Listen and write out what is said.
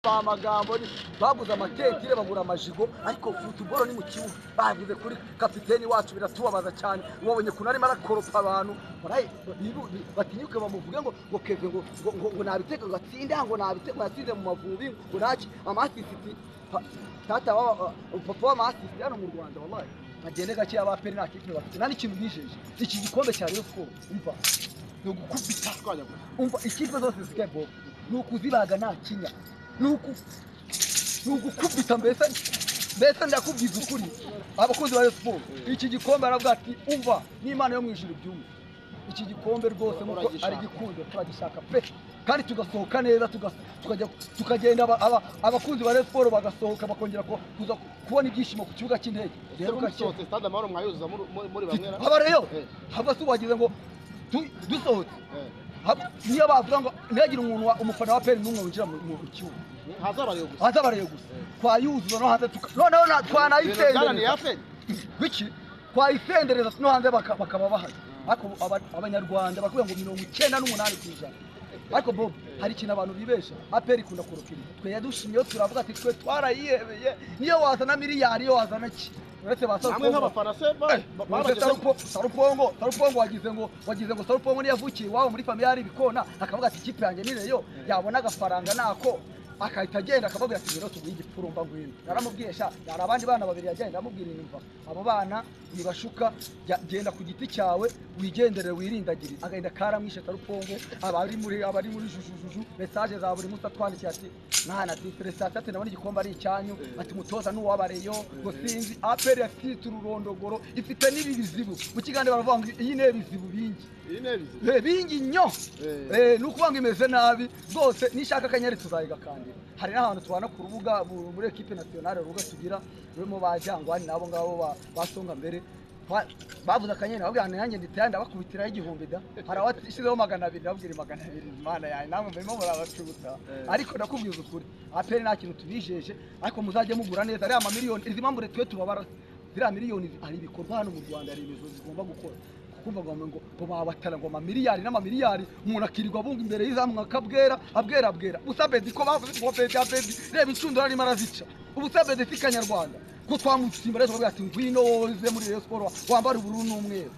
n'ibifa amagambo baguze amatekire bagura amajigo ariko football ni mu kibuga bavuze kuri kapiteni wacu biratubabaza cyane wabonye kuna arimo arakoropa abantu batinyuke bamuvuge ngo Kevin ngo nabiteka ngo atsinda ngo nabiteka yatsinze mu Mavubi ngo naki amasisiti tata papa amasisiti hano mu Rwanda wallahi agende gake abaperi nta kipe bafite nani kintu bijeje iki gikombe cya Reyon Sport umva no gukubita umva ikipe zose zikebo nuko zibaga nta kinya nuko gukubita mbese ndakubwiza ukuri abakozi ba Reyon Sport iki gikombe aravuga ati umva n'Imana yo mu ijuru byumva iki gikombe rwose nuko ari gikunze turagishaka pe kandi tugasohoka neza tukagenda abakunzi ba Reyon Sport bagasohoka bakongera kuza kubona ibyishimo ku kibuga cy'indege rero gasohote stade amahoro mwayuzuza muri bamwe aba rero hava subagize ngo dusohote niyo bavuga ngo ntagira umuntu umufana wa peri n'umwe winjira mu kibuga hazabariye gusa twayuzuza no hanze noneho twanayitendera biki twayitendereza no hanze bakaba bahari ariko abanyarwanda bakubwira ngo 98%. Ariko Bob hari ikintu abantu bibesha aperi kunda kurokira twe yadushimye turavuga ati twe twarayihebeye niyo wazana miliyari yo wazana ki uretse namwe nk'abafana se Sarupongo wagize ngo Sarupongo ni yavukiye wawo muri famille yari bikona akavuga ati ikipe yanjye ni Reyo yabona agafaranga nako akahita agenda akavuga ati rero tuguye igipfurumba ngwino naramubwiye yari abandi bana babiri yagenda amubwira imva abo bana nibashuka genda ku giti cyawe wigendere wirindagire agenda karamwishe Sarupongo abari muri jujuju message za buri musa twandikiye ati nana ati prestation ati nabona igikombe ari icyanyu ati mutoza n'uwabareyo ngo sinzi aperi afite ururondogoro ifite n'ibizibu mu kigande baravuga ngo iyi ne bizibu bingi nyo nukubanga imeze nabi rwose nishaka kanyari tuzayiga kandi hari n'abantu tubana ku rubuga muri equipe nationale rubuga tugira rurimo bajangwa nabo ngabo basonga mbere bavuze akanyene babwira nanjye nditaya ndabakubitira igihumbi da harawashizeho 200 babwira 200 Imana yawe namwe murimo murabacubuta ariko ndakubwiza ukuri aperi nta kintu tubijeje ariko muzaje mugura neza ari amamiliyoni izi mpamvu twe tubabara zira miliyoni ari ibikorwa hano mu Rwanda ari ibizo zigomba gukora kumva ngo babatara ngo amamiliyari n'amamiliyari umuntu akirirwa bunga imbere y'izamwe akabwera abwera usabedi ko bavuze ngo bedi reba incundo ari marazica ubusabedi fikanyarwanda ko twamutsimba rero bavuga ati ngwino woze muri Reyon Sport wambara ubururu n'umweru